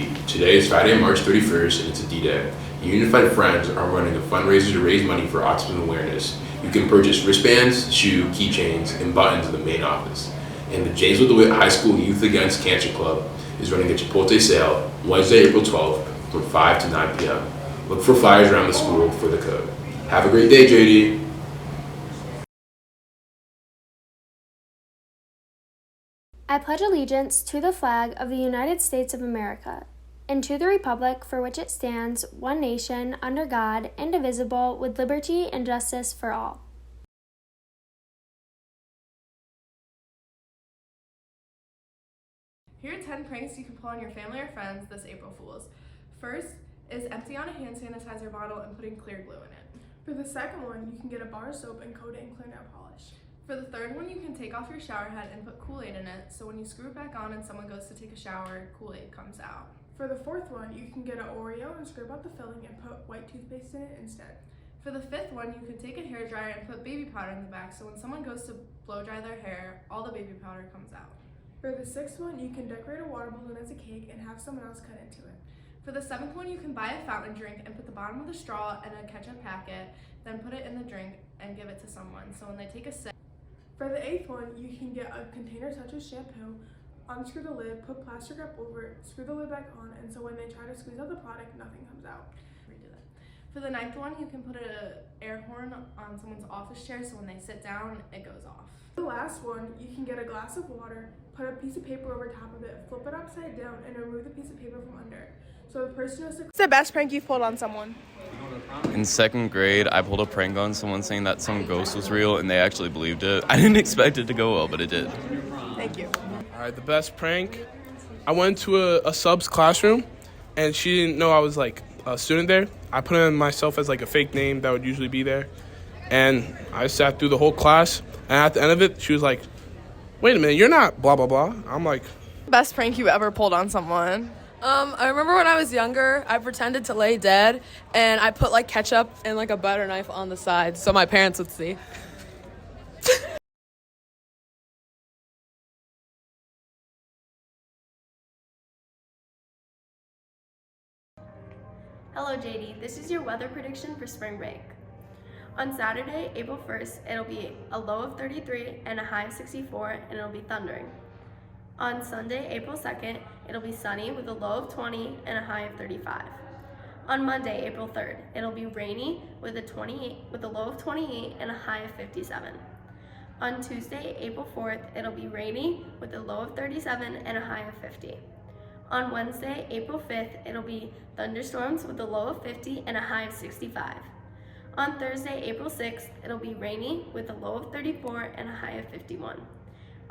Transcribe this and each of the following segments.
JD. Today is Friday, March 31st, and it's a D-Day. Unified Friends are running a fundraiser to raise money for autism awareness. You can purchase wristbands, shoe, keychains, and buttons in the main office. And the James DeWitt High School Youth Against Cancer Club is running a Chipotle sale Wednesday, April 12th from 5 to 9 p.m. Look for flyers around the school for the code. Have a great day, JD. I pledge allegiance to the flag of the United States of America and to the republic for which it stands, one nation, under God, indivisible, with liberty and justice for all. Here are 10 pranks you can pull on your family or friends this April Fool's. First is emptying out a hand sanitizer bottle and putting clear glue in it. For the second one, you can get a bar of soap and coat it in clear nail polish. For the third one, you can take off your shower head and put Kool-Aid in it, so when you screw it back on and someone goes to take a shower, Kool-Aid comes out. For the fourth one, you can get an Oreo and scrape out the filling and put white toothpaste in it instead. For the fifth one, you can take a hairdryer and put baby powder in the back, so when someone goes to blow dry their hair, all the baby powder comes out. For the sixth one, you can decorate a water balloon as a cake and have someone else cut into it. For the seventh one, you can buy a fountain drink and put the bottom of the straw in a ketchup packet, then put it in the drink and give it to someone, so when they take a sip. For the eighth one, you can get a container such as shampoo, unscrew the lid, put plastic wrap over it, screw the lid back on, and so when they try to squeeze out the product, nothing comes out. Redo that. For the ninth one, you can put an air horn on someone's office chair, so when they sit down, it goes off. For the last one, you can get a glass of water, put a piece of paper over top of it, flip it upside down, and remove the piece of paper from under it. So the person has to... What's the best prank you've pulled on someone? In second grade, I pulled a prank on someone saying that some ghost was real, and they actually believed it. I didn't expect it to go well, but it did. Thank you. All right, the best prank. I went to a sub's classroom, and she didn't know I was like a student there. I put in myself as like a fake name that would usually be there, and I sat through the whole class. And at the end of it, she was like, "Wait a minute, you're not blah blah blah." I'm like, Best prank you ever pulled on someone? I remember when I was younger, I pretended to lay dead, and I put like ketchup and like a butter knife on the side so my parents would see. Hello JD, this is your weather prediction for spring break. On Saturday, April 1st, it'll be a low of 33 and a high of 64, and it'll be thundering. On Sunday, April 2nd, it'll be sunny with a low of 20 and a high of 35. On Monday, April 3rd, it'll be rainy with a low of 28 and a high of 57. On Tuesday, April 4th, it'll be rainy with a low of 37 and a high of 50. On Wednesday, April 5th, it'll be thunderstorms with a low of 50 and a high of 65. On Thursday, April 6th, it'll be rainy with a low of 34 and a high of 51.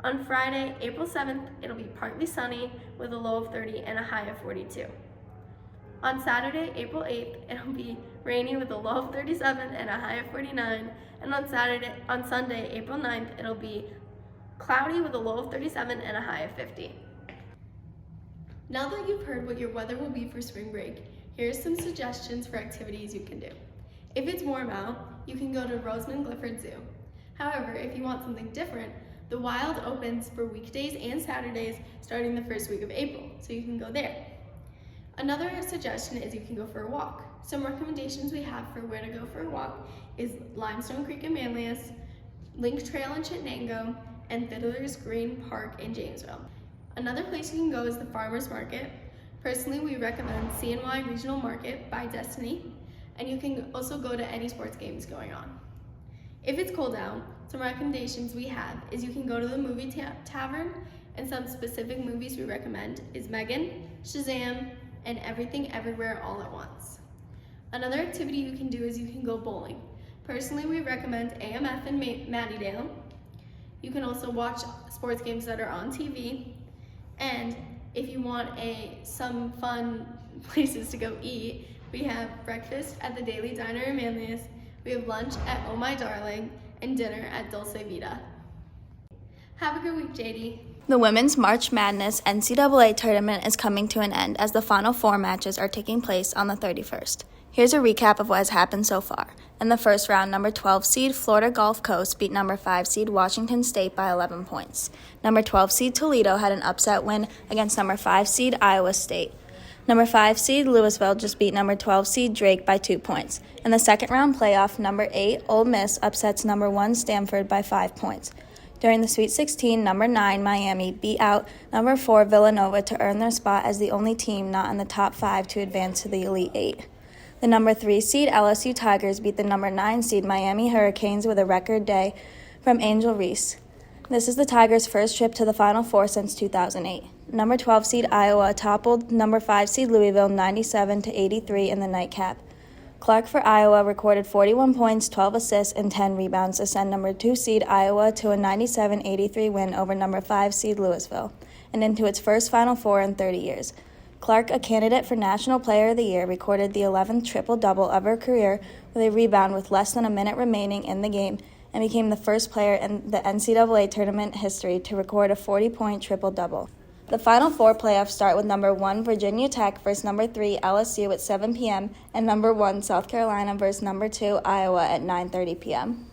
On Friday, April 7th, it'll be partly sunny with a low of 30 and a high of 42. On Saturday, April 8th, it'll be rainy with a low of 37 and a high of 49. And on Sunday, April 9th, it'll be cloudy with a low of 37 and a high of 50. Now that you've heard what your weather will be for spring break, here's some suggestions for activities you can do. If it's warm out, you can go to Rosamond Gifford Zoo. However, if you want something different, the Wild opens for weekdays and Saturdays starting the first week of April, so you can go there. Another suggestion is you can go for a walk. Some recommendations we have for where to go for a walk is Limestone Creek in Manlius, Link Trail in Chittenango, and Fiddler's Green Park in Janesville. Another place you can go is the Farmers Market. Personally, we recommend CNY Regional Market by Destiny, and you can also go to any sports games going on. If it's cold out, some recommendations we have is you can go to the movie tavern, and some specific movies we recommend is Megan, Shazam, and Everything Everywhere All at Once. Another activity you can do is you can go bowling. Personally, we recommend AMF in Mattydale. You can also watch sports games that are on TV, and if you want some fun places to go eat, we have breakfast at the Daily Diner in Manlius, we have lunch at Oh My Darling, and dinner at Dulce Vita. Have a good week, JD. The Women's March Madness NCAA tournament is coming to an end as the Final Four matches are taking place on the 31st. Here's a recap of what has happened so far. In the first round, number 12 seed Florida Gulf Coast beat number 5 seed Washington State by 11 points. Number 12 seed Toledo had an upset win against number 5 seed Iowa State. Number 5 seed Louisville just beat number 12 seed Drake by 2 points. In the second round playoff, number 8 Ole Miss upsets number 1 Stanford by 5 points. During the Sweet 16, number 9 Miami beat out number 4 Villanova to earn their spot as the only team not in the top 5 to advance to the Elite 8. The number 3 seed LSU Tigers beat the number 9 seed Miami Hurricanes with a record day from Angel Reese. This is the Tigers' first trip to the Final Four since 2008. Number 12 seed Iowa toppled number 5 seed Louisville 97-83 in the nightcap. Clark for Iowa recorded 41 points, 12 assists, and 10 rebounds to send number 2 seed Iowa to a 97-83 win over number 5 seed Louisville and into its first Final Four in 30 years. Clark, a candidate for National Player of the Year, recorded the 11th triple-double of her career with a rebound with less than a minute remaining in the game and became the first player in the NCAA tournament history to record a 40-point triple-double. The Final Four playoffs start with number 1 Virginia Tech versus number 3 LSU at 7 p.m. and number 1 South Carolina versus number 2 Iowa at 9:30 p.m.